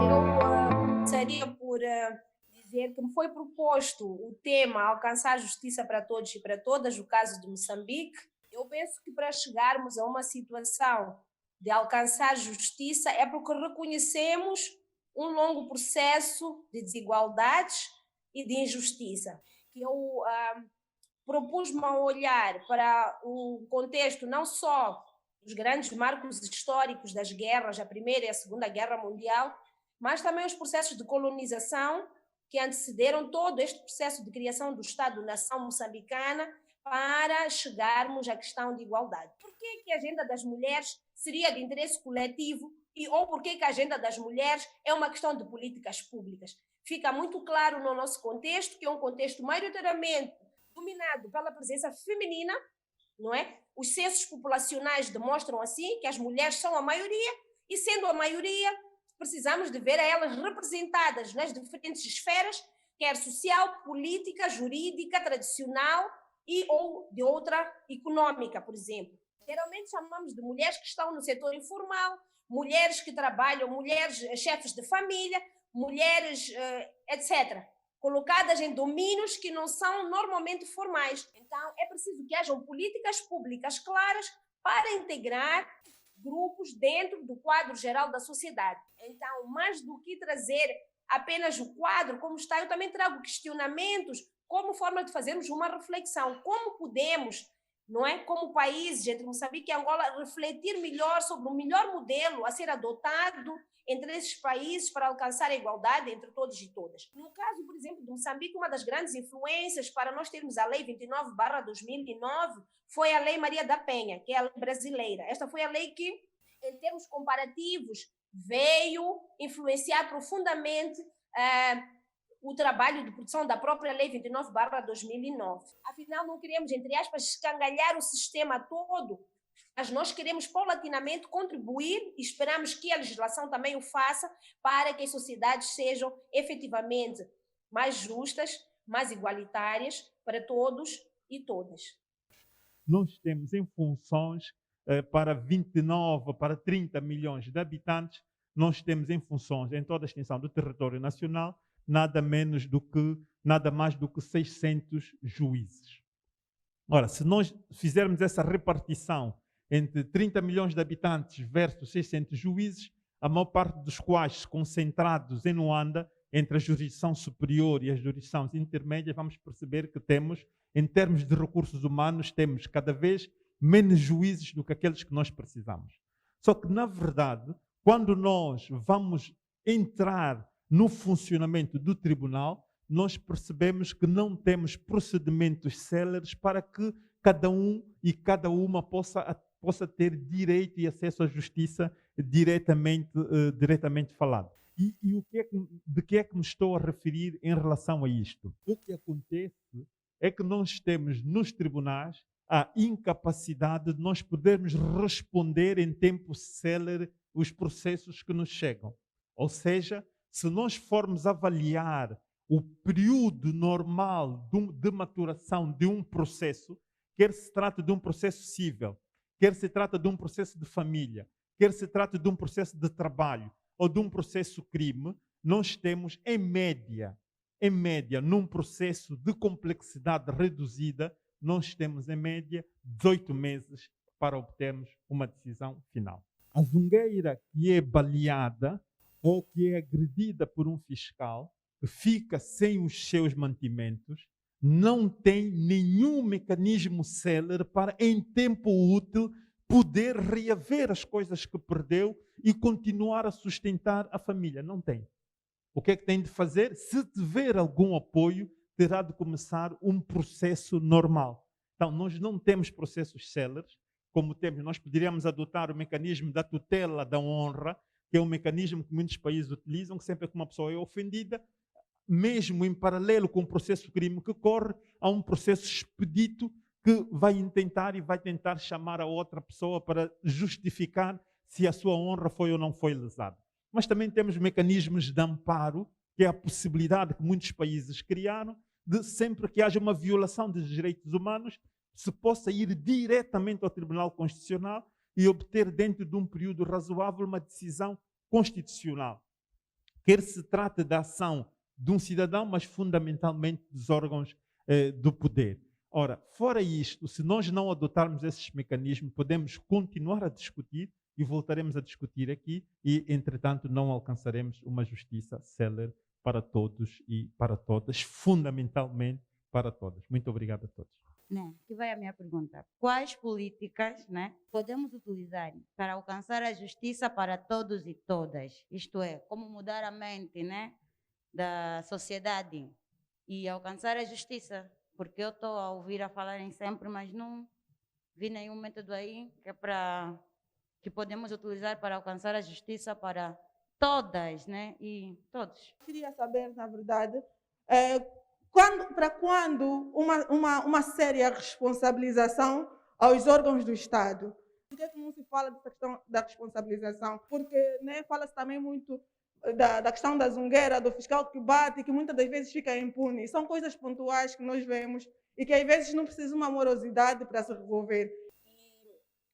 Eu começaria por dizer que me foi proposto o tema alcançar justiça para todos e para todas, o caso de Moçambique. Eu penso que para chegarmos a uma situação de alcançar justiça é porque reconhecemos um longo processo de desigualdades e de injustiça. Que eu propus-me a olhar para o contexto não só dos grandes marcos históricos das guerras, a Primeira e a Segunda Guerra Mundial, mas também os processos de colonização que antecederam todo este processo de criação do Estado-nação moçambicana para chegarmos à questão de igualdade. Por que a agenda das mulheres seria de interesse coletivo ou por que a agenda das mulheres é uma questão de políticas públicas? Fica muito claro no nosso contexto, que é um contexto maioritariamente dominado pela presença feminina, não é? Os censos populacionais demonstram assim que as mulheres são a maioria e, sendo a maioria, precisamos de ver elas representadas nas diferentes esferas, quer social, política, jurídica, tradicional e ou de outra econômica, por exemplo. Geralmente chamamos de mulheres que estão no setor informal, mulheres que trabalham, mulheres chefes de família, mulheres, etc., colocadas em domínios que não são normalmente formais. Então, é preciso que hajam políticas públicas claras para integrar grupos dentro do quadro geral da sociedade. Então, mais do que trazer apenas o quadro como está, eu também trago questionamentos como forma de fazermos uma reflexão. Como podemos, não é, como países entre Moçambique e Angola, refletir melhor sobre o melhor modelo a ser adotado entre esses países para alcançar a igualdade entre todos e todas. No caso, por exemplo, de Moçambique, uma das grandes influências para nós termos a Lei 29/2009 foi a Lei Maria da Penha, que é a lei brasileira. Esta foi a lei que, em termos comparativos, veio influenciar profundamente o trabalho de produção da própria Lei 29/2009. Afinal, não queremos, entre aspas, escangalhar o sistema todo, mas nós queremos paulatinamente contribuir e esperamos que a legislação também o faça para que as sociedades sejam efetivamente mais justas, mais igualitárias para todos e todas. Nós temos em funções para 29, para 30 milhões de habitantes, nós temos em funções, em toda a extensão do território nacional, nada mais do que 600 juízes. Ora, se nós fizermos essa repartição entre 30 milhões de habitantes versus 600 juízes, a maior parte dos quais concentrados em Luanda, entre a jurisdição superior e as jurisdições intermédias, vamos perceber que temos, em termos de recursos humanos, temos cada vez menos juízes do que aqueles que nós precisamos. Só que, na verdade, quando nós vamos entrar no funcionamento do tribunal, nós percebemos que não temos procedimentos céleres para que cada um e cada uma possa ter direito e acesso à justiça diretamente falado. E de que é que me estou a referir em relação a isto? O que acontece é que nós temos nos tribunais a incapacidade de nós podermos responder em tempo célere os processos que nos chegam. Ou seja, se nós formos avaliar o período normal de maturação de um processo, quer se trate de um processo civil, quer se trate de um processo de família, quer se trate de um processo de trabalho ou de um processo crime, nós temos, em média, num processo de complexidade reduzida, nós temos, em média, 18 meses para obtermos uma decisão final. A zungueira que é baleada ou que é agredida por um fiscal, que fica sem os seus mantimentos, não tem nenhum mecanismo célere para, em tempo útil, poder reaver as coisas que perdeu e continuar a sustentar a família. Não tem. O que é que tem de fazer? Se tiver algum apoio, terá de começar um processo normal. Então, nós não temos processos céleres, como temos. Nós poderíamos adotar o mecanismo da tutela da honra, que é um mecanismo que muitos países utilizam, que sempre que uma pessoa é ofendida, mesmo em paralelo com o processo crime que corre, há um processo expedito que vai tentar chamar a outra pessoa para justificar se a sua honra foi ou não foi lesada. Mas também temos mecanismos de amparo, que é a possibilidade que muitos países criaram, de sempre que haja uma violação dos direitos humanos, se possa ir diretamente ao Tribunal Constitucional e obter dentro de um período razoável uma decisão constitucional. Quer se trate da ação de um cidadão, mas fundamentalmente dos órgãos do poder. Ora, fora isto, se nós não adotarmos esses mecanismos, podemos continuar a discutir e voltaremos a discutir aqui e, entretanto, não alcançaremos uma justiça célere para todos e para todas, fundamentalmente para todas. Muito obrigado a todos. Né? Que vai a minha pergunta. Quais políticas, né, podemos utilizar para alcançar a justiça para todos e todas? Isto é, como mudar a mente, né, da sociedade e alcançar a justiça? Porque eu estou a ouvir a falarem sempre, mas não vi nenhum método aí que podemos utilizar para alcançar a justiça para todas, né, e todos. Queria saber, na verdade, para quando uma séria responsabilização aos órgãos do Estado? Por que não se fala dessa questão da responsabilização? Porque, né, fala-se também muito da questão da zungueira, do fiscal que bate, que muitas das vezes fica impune. São coisas pontuais que nós vemos e que às vezes não precisa uma morosidade para se resolver.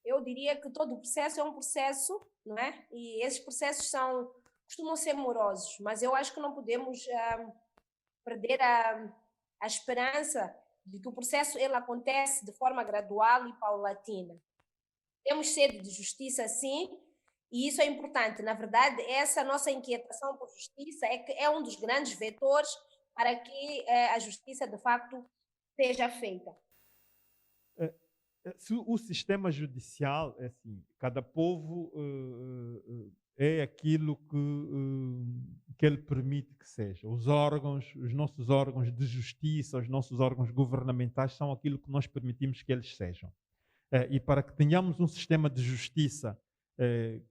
Eu diria que todo o processo é um processo, não é? E esses processos costumam ser morosos, mas eu acho que não podemos perder a esperança de que o processo ele acontece de forma gradual e paulatina. Temos sede de justiça, sim, e isso é importante. Na verdade, essa nossa inquietação por justiça é um dos grandes vetores para que a justiça, de facto, seja feita. O sistema judicial, é assim, cada povo é aquilo que ele permite que seja. Os nossos órgãos de justiça, os nossos órgãos governamentais são aquilo que nós permitimos que eles sejam. E para que tenhamos um sistema de justiça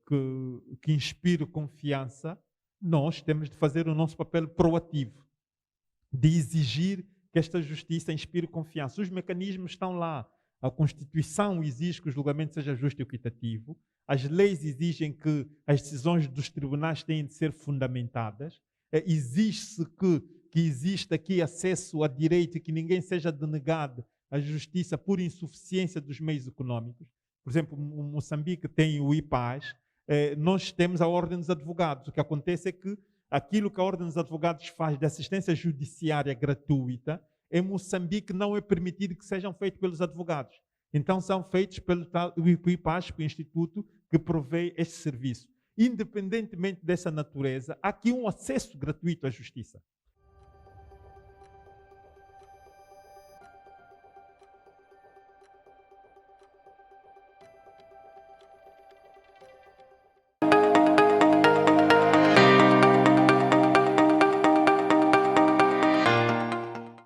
que inspire confiança, nós temos de fazer o nosso papel proativo, de exigir que esta justiça inspire confiança. Os mecanismos estão lá. A Constituição exige que o julgamento seja justo e equitativo. As leis exigem que as decisões dos tribunais têm de ser fundamentadas. Exige-se que exista aqui acesso a direito e que ninguém seja denegado à justiça por insuficiência dos meios econômicos. Por exemplo, o Moçambique tem o IPAS, nós temos a Ordem dos Advogados. O que acontece é que aquilo que a Ordem dos Advogados faz de assistência judiciária gratuita, em Moçambique não é permitido que sejam feitos pelos advogados. Então são feitos pelo IPAS, o Instituto que provê este serviço. Independentemente dessa natureza, há aqui um acesso gratuito à justiça.